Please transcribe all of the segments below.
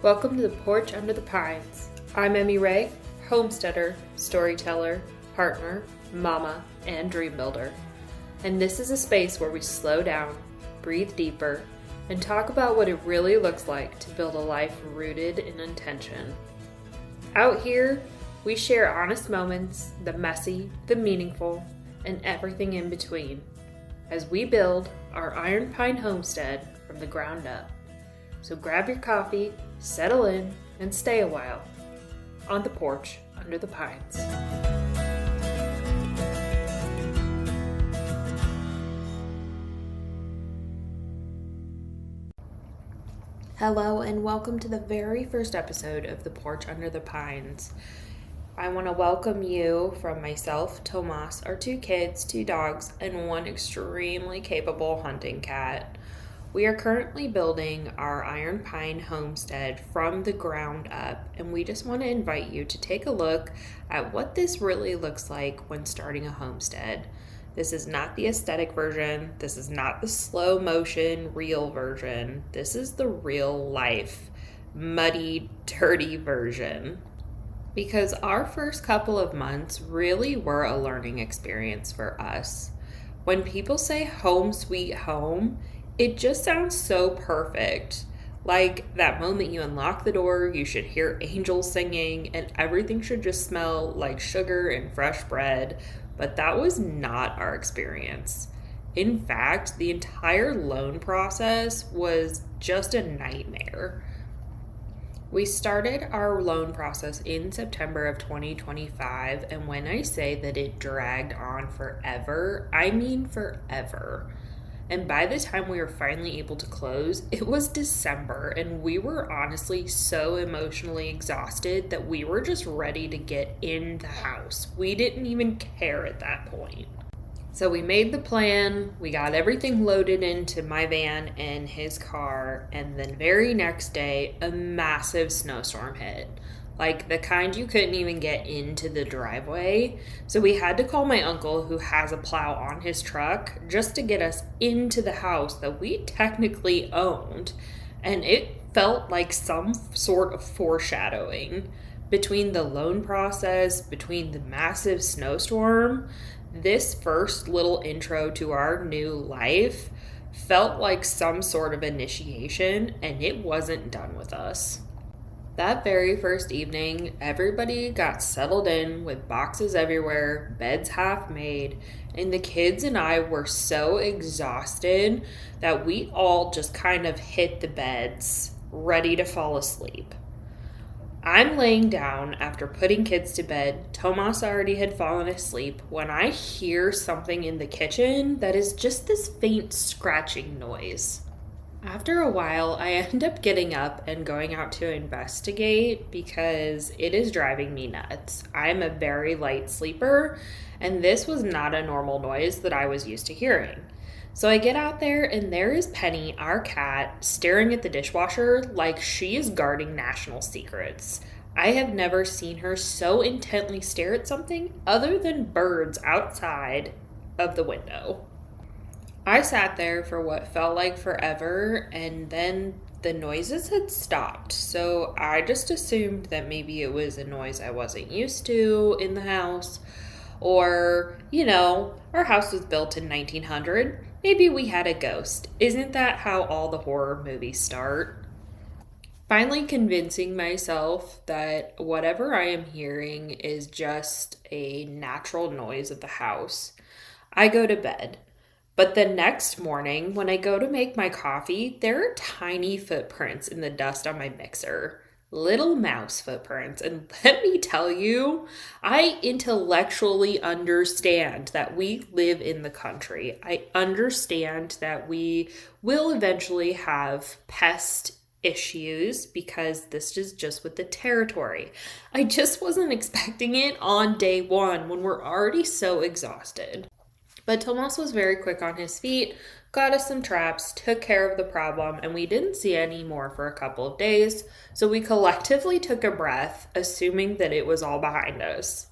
Welcome to the Porch Under the Pines. I'm Emmy Ray, homesteader, storyteller, partner, mama, and dream builder. And this is a space where we slow down, breathe deeper, and talk about what it really looks like to build a life rooted in intention. Out here, we share honest moments, the messy, the meaningful, and everything in between, as we build our Iron Pine Homestead from the ground up. So grab your coffee, settle in, and stay a while on the porch under the pines. Hello and welcome to the very first episode of the Porch Under the Pines. I want to welcome you from myself, Tomas, our 2 kids, 2 dogs, and 1 extremely capable hunting cat. We are currently building our Iron Pine Homestead from the ground up, and we just want to invite you to take a look at what this really looks like when starting a homestead. This is not the aesthetic version. This is not the slow motion, real version. This is the real life, muddy, dirty version. Because our first couple of months really were a learning experience for us. When people say home sweet home, it just sounds so perfect. Like that moment you unlock the door, you should hear angels singing, and everything should just smell like sugar and fresh bread. But that was not our experience. In fact, the entire loan process was just a nightmare. We started our loan process in September of 2025, and when I say that it dragged on forever, I mean forever. And by the time we were finally able to close, it was December, and we were honestly so emotionally exhausted that we were just ready to get in the house. We didn't even care at that point. So we made the plan, we got everything loaded into my van and his car, and then very next day, a massive snowstorm hit. Like the kind you couldn't even get into the driveway. So we had to call my uncle, who has a plow on his truck, just to get us into the house that we technically owned. And it felt like some sort of foreshadowing between the loan process, between the massive snowstorm. This first little intro to our new life felt like some sort of initiation, and it wasn't done with us. That very first evening, everybody got settled in with boxes everywhere, beds half made, and the kids and I were so exhausted that we all just kind of hit the beds, ready to fall asleep. I'm laying down after putting kids to bed. Tomas already had fallen asleep when I hear something in the kitchen that is just this faint scratching noise. After a while, I end up getting up and going out to investigate because it is driving me nuts. I'm a very light sleeper, and this was not a normal noise that I was used to hearing. So I get out there, and there is Penny, our cat, staring at the dishwasher like she is guarding national secrets. I have never seen her so intently stare at something other than birds outside of the window. I sat there for what felt like forever, and then the noises had stopped. So I just assumed that maybe it was a noise I wasn't used to in the house. Or, our house was built in 1900. Maybe we had a ghost. Isn't that how all the horror movies start? Finally convincing myself that whatever I am hearing is just a natural noise of the house, I go to bed. But the next morning, when I go to make my coffee, there are tiny footprints in the dust on my mixer. Little mouse footprints. And let me tell you, I intellectually understand that we live in the country. I understand that we will eventually have pest issues because this is just with the territory. I just wasn't expecting it on day 1 when we're already so exhausted. But Tomas was very quick on his feet, got us some traps, took care of the problem, and we didn't see any more for a couple of days, so we collectively took a breath, assuming that it was all behind us.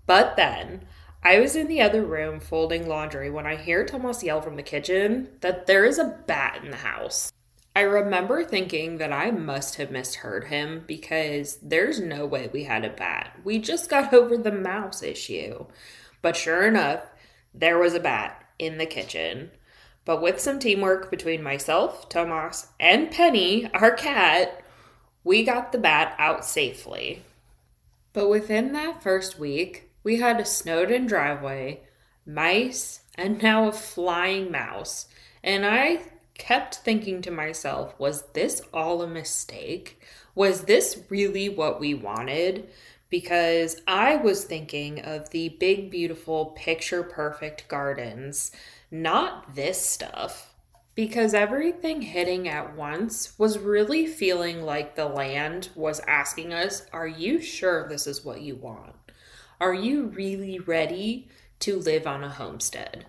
But then, I was in the other room folding laundry when I hear Tomas yell from the kitchen that there is a bat in the house. I remember thinking that I must have misheard him because there's no way we had a bat. We just got over the mouse issue. But sure enough, there was a bat in the kitchen. But with some teamwork between myself, Tomas, and Penny, our cat, we got the bat out safely. But within that first week, we had a snowed in driveway, mice, and now a flying mouse. And I kept thinking to myself, was this all a mistake? Was this really what we wanted? Because I was thinking of the big, beautiful, picture perfect gardens, not this stuff. Because everything hitting at once was really feeling like the land was asking us, are you sure this is what you want? Are you really ready to live on a homestead?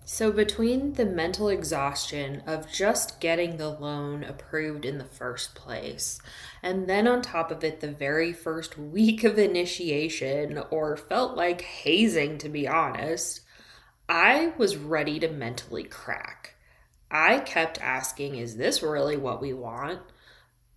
So, between the mental exhaustion of just getting the loan approved in the first place, and then on top of it, the very first week of initiation, or felt like hazing to be honest, I was ready to mentally crack. I kept asking, is this really what we want?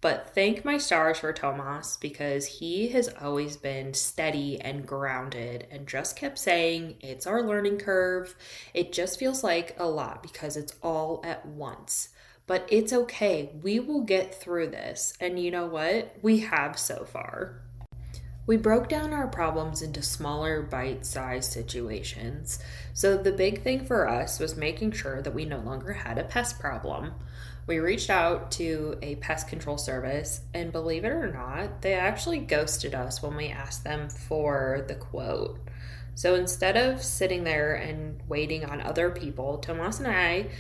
But thank my stars for Tomas because he has always been steady and grounded and just kept saying, it's our learning curve. It just feels like a lot because it's all at once. But it's okay. We will get through this. And you know what? We have so far. We broke down our problems into smaller bite-sized situations. So the big thing for us was making sure that we no longer had a pest problem. We reached out to a pest control service, and believe it or not, they actually ghosted us when we asked them for the quote. So instead of sitting there and waiting on other people, Tomas and I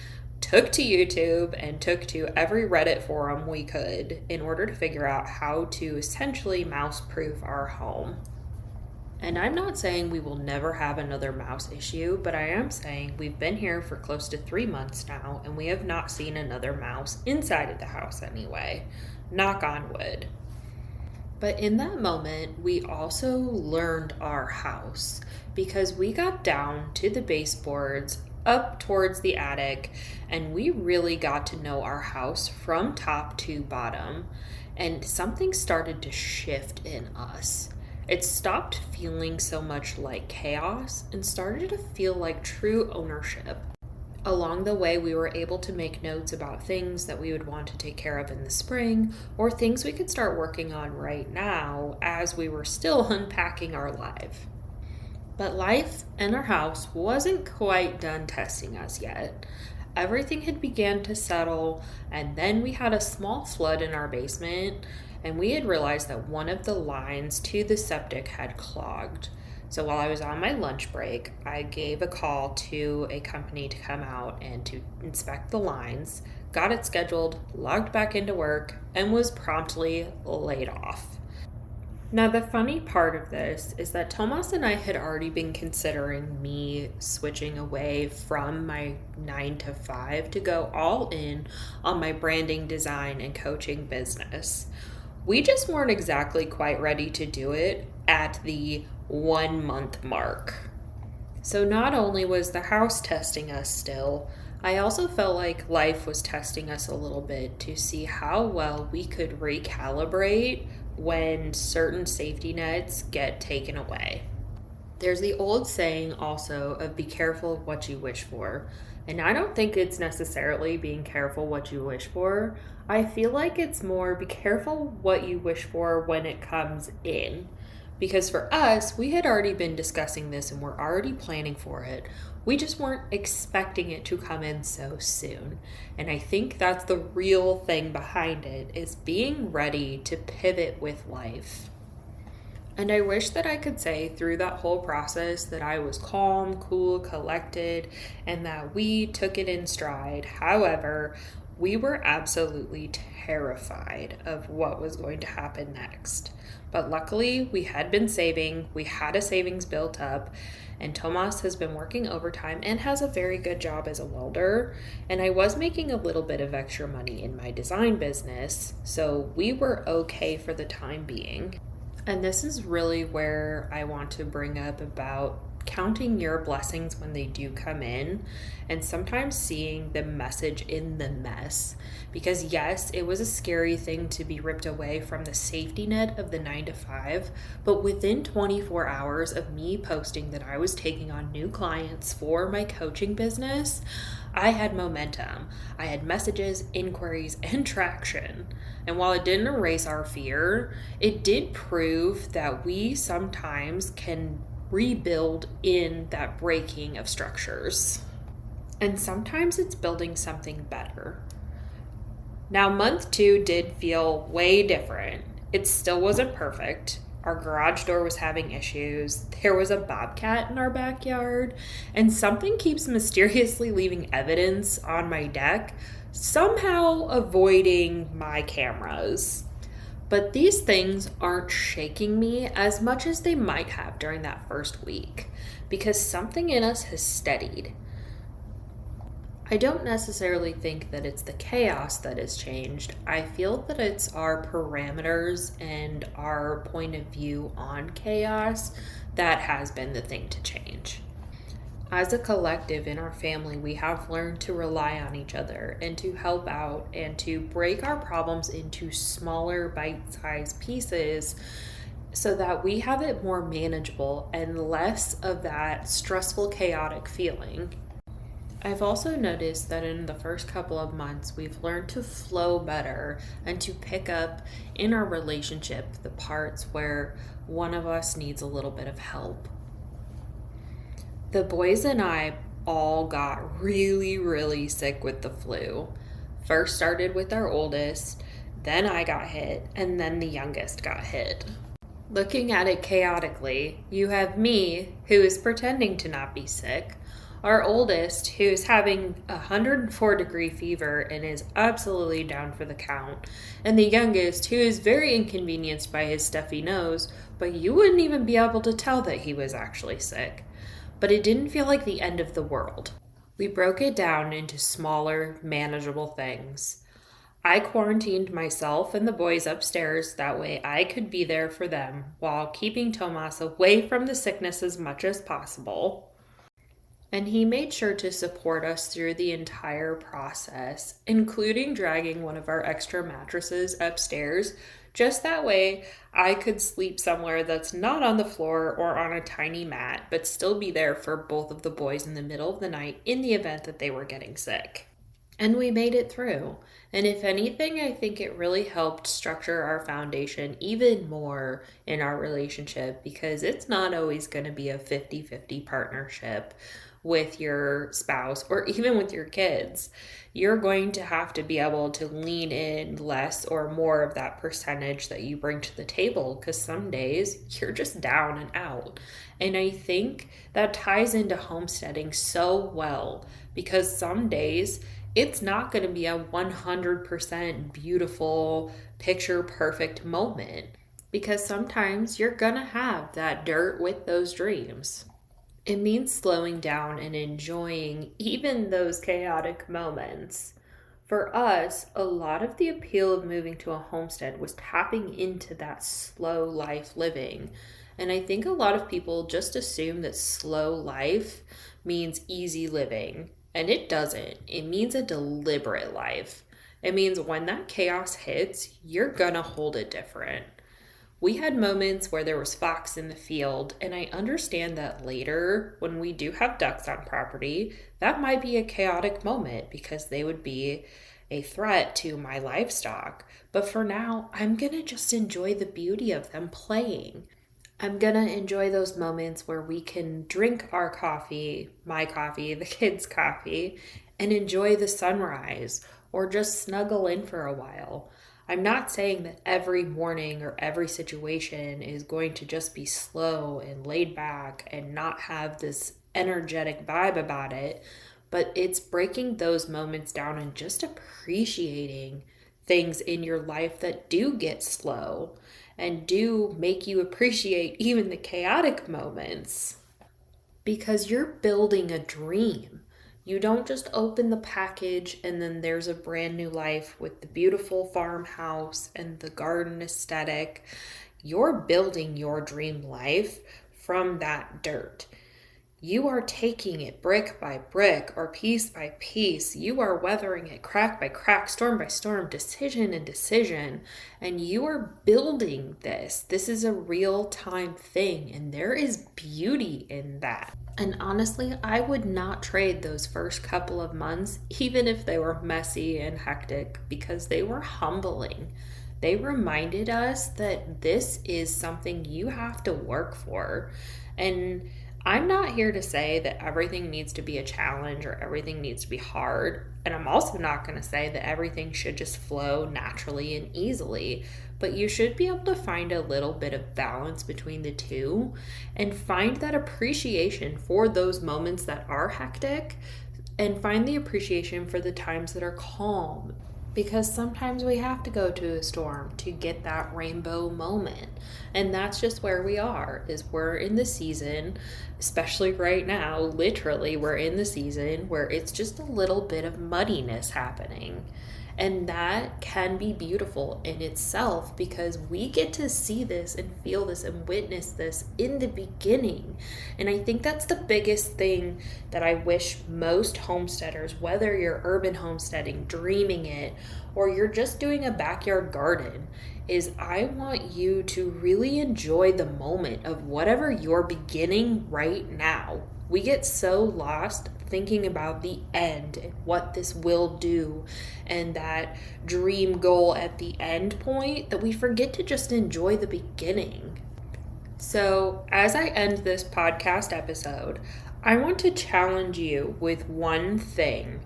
took to YouTube and took to every Reddit forum we could in order to figure out how to essentially mouse-proof our home. And I'm not saying we will never have another mouse issue, but I am saying we've been here for close to 3 months now, and we have not seen another mouse inside of the house anyway. Knock on wood. But in that moment, we also learned our house because we got down to the baseboards up towards the attic, and we really got to know our house from top to bottom, and something started to shift in us. It stopped feeling so much like chaos and started to feel like true ownership. Along the way, we were able to make notes about things that we would want to take care of in the spring or things we could start working on right now as we were still unpacking our life. But life and our house wasn't quite done testing us yet. Everything had began to settle, and then we had a small flood in our basement, and we had realized that one of the lines to the septic had clogged. So while I was on my lunch break, I gave a call to a company to come out and to inspect the lines, got it scheduled, logged back into work, and was promptly laid off. Now, the funny part of this is that Tomas and I had already been considering me switching away from my 9 to 5 to go all in on my branding, design, and coaching business. We just weren't exactly quite ready to do it at the 1 month mark. So not only was the house testing us still, I also felt like life was testing us a little bit to see how well we could recalibrate when certain safety nets get taken away. There's the old saying also of be careful of what you wish for. And I don't think it's necessarily being careful what you wish for. I feel like it's more be careful what you wish for when it comes in. Because for us, we had already been discussing this and we're already planning for it. We just weren't expecting it to come in so soon. And I think that's the real thing behind it, is being ready to pivot with life. And I wish that I could say through that whole process that I was calm, cool, collected, and that we took it in stride. However, we were absolutely terrified of what was going to happen next. But luckily, we had been saving, we had a savings built up, and Tomas has been working overtime and has a very good job as a welder. And I was making a little bit of extra money in my design business, so we were okay for the time being. And this is really where I want to bring up about counting your blessings when they do come in, and sometimes seeing the message in the mess. Because yes, it was a scary thing to be ripped away from the safety net of the 9 to 5, but within 24 hours of me posting that I was taking on new clients for my coaching business, I had momentum. I had messages, inquiries, and traction. And while it didn't erase our fear, it did prove that we sometimes can rebuild in that breaking of structures. And sometimes it's building something better. Now, month 2 did feel way different. It still wasn't perfect. Our garage door was having issues. There was a bobcat in our backyard, and something keeps mysteriously leaving evidence on my deck, somehow avoiding my cameras. But these things aren't shaking me as much as they might have during that first week, because something in us has steadied. I don't necessarily think that it's the chaos that has changed. I feel that it's our parameters and our point of view on chaos that has been the thing to change. As a collective in our family, we have learned to rely on each other and to help out and to break our problems into smaller bite-sized pieces so that we have it more manageable and less of that stressful, chaotic feeling. I've also noticed that in the first couple of months, we've learned to flow better and to pick up in our relationship the parts where one of us needs a little bit of help. The boys and I all got really, really sick with the flu. First started with our oldest, then I got hit, and then the youngest got hit. Looking at it chaotically, you have me, who is pretending to not be sick, our oldest, who is having a 104-degree fever and is absolutely down for the count, and the youngest, who is very inconvenienced by his stuffy nose, but you wouldn't even be able to tell that he was actually sick. But it didn't feel like the end of the world. We broke it down into smaller, manageable things. I quarantined myself and the boys upstairs, that way I could be there for them while keeping Tomas away from the sickness as much as possible. And he made sure to support us through the entire process, including dragging one of our extra mattresses upstairs, just that way I could sleep somewhere that's not on the floor or on a tiny mat, but still be there for both of the boys in the middle of the night in the event that they were getting sick. And we made it through. And if anything, I think it really helped structure our foundation even more in our relationship, because it's not always going to be a 50-50 partnership with your spouse or even with your kids. You're going to have to be able to lean in less or more of that percentage that you bring to the table, because some days you're just down and out. And I think that ties into homesteading so well, because some days it's not going to be a 100% beautiful, picture perfect moment, because sometimes you're going to have that dirt with those dreams. It means slowing down and enjoying even those chaotic moments. For us, a lot of the appeal of moving to a homestead was tapping into that slow life living. And I think a lot of people just assume that slow life means easy living. And it doesn't. It means a deliberate life. It means when that chaos hits, you're gonna hold it different. We had moments where there was fox in the field, and I understand that later, when we do have ducks on property, that might be a chaotic moment because they would be a threat to my livestock. But for now, I'm gonna just enjoy the beauty of them playing. I'm gonna enjoy those moments where we can drink our coffee, my coffee, the kids' coffee, and enjoy the sunrise or just snuggle in for a while. I'm not saying that every morning or every situation is going to just be slow and laid back and not have this energetic vibe about it, but it's breaking those moments down and just appreciating things in your life that do get slow and do make you appreciate even the chaotic moments, because you're building a dream. You don't just open the package and then there's a brand new life with the beautiful farmhouse and the garden aesthetic. You're building your dream life from that dirt. You are taking it brick by brick or piece by piece. You are weathering it crack by crack, storm by storm, decision and decision. And you are building this. This is a real time thing. And there is beauty in that. And honestly, I would not trade those first couple of months, even if they were messy and hectic, because they were humbling. They reminded us that this is something you have to work for. And I'm not here to say that everything needs to be a challenge or everything needs to be hard. And I'm also not going to say that everything should just flow naturally and easily. But you should be able to find a little bit of balance between the two and find that appreciation for those moments that are hectic and find the appreciation for the times that are calm. Because sometimes we have to go to a storm to get that rainbow moment. And that's just where we are, is we're in the season, especially right now, literally we're in the season where it's just a little bit of muddiness happening. And that can be beautiful in itself because we get to see this and feel this and witness this in the beginning. And I think that's the biggest thing that I wish most homesteaders, whether you're urban homesteading, dreaming it, or you're just doing a backyard garden, is I want you to really enjoy the moment of whatever you're beginning right now. We get so lost thinking about the end and what this will do and that dream goal at the end point that we forget to just enjoy the beginning. So, as I end this podcast episode, I want to challenge you with one thing.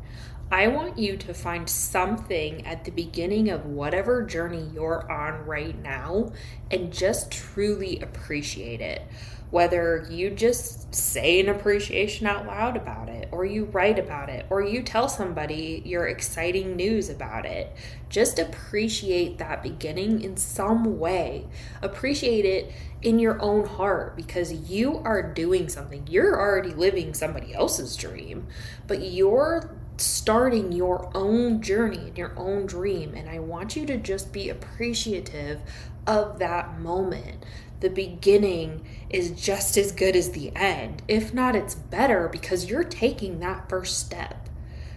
I want you to find something at the beginning of whatever journey you're on right now and just truly appreciate it. Whether you just say an appreciation out loud about it, or you write about it, or you tell somebody your exciting news about it. Just appreciate that beginning in some way. Appreciate it in your own heart because you are doing something. You're already living somebody else's dream, but you're starting your own journey and your own dream. And I want you to just be appreciative of that moment. The beginning is just as good as the end. If not, it's better because you're taking that first step.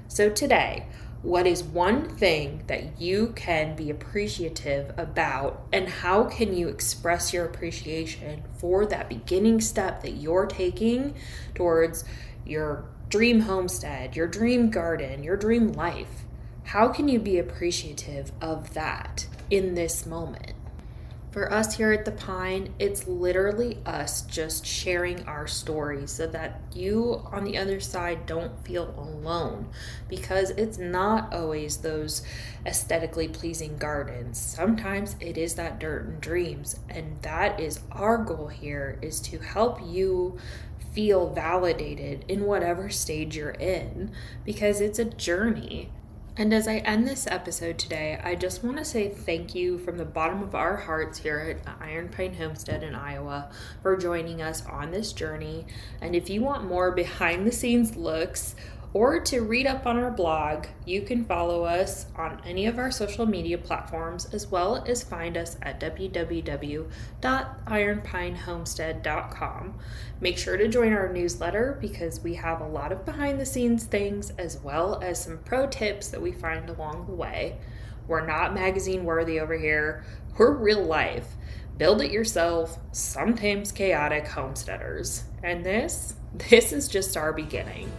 So today, what is one thing that you can be appreciative about, and how can you express your appreciation for that beginning step that you're taking towards your dream homestead, your dream garden, your dream life? How can you be appreciative of that in this moment? For us here at The Pine, it's literally us just sharing our stories so that you on the other side don't feel alone, because it's not always those aesthetically pleasing gardens. Sometimes it is that dirt and dreams, and that is our goal here, is to help you feel validated in whatever stage you're in, because it's a journey. And as I end this episode today, I just want to say thank you from the bottom of our hearts here at Iron Pine Homestead in Iowa for joining us on this journey. And if you want more behind the scenes looks or to read up on our blog, you can follow us on any of our social media platforms, as well as find us at www.ironpinehomestead.com. Make sure to join our newsletter because we have a lot of behind the scenes things, as well as some pro tips that we find along the way. We're not magazine worthy over here. We're real life. Build it yourself, sometimes chaotic homesteaders. And this is just our beginning.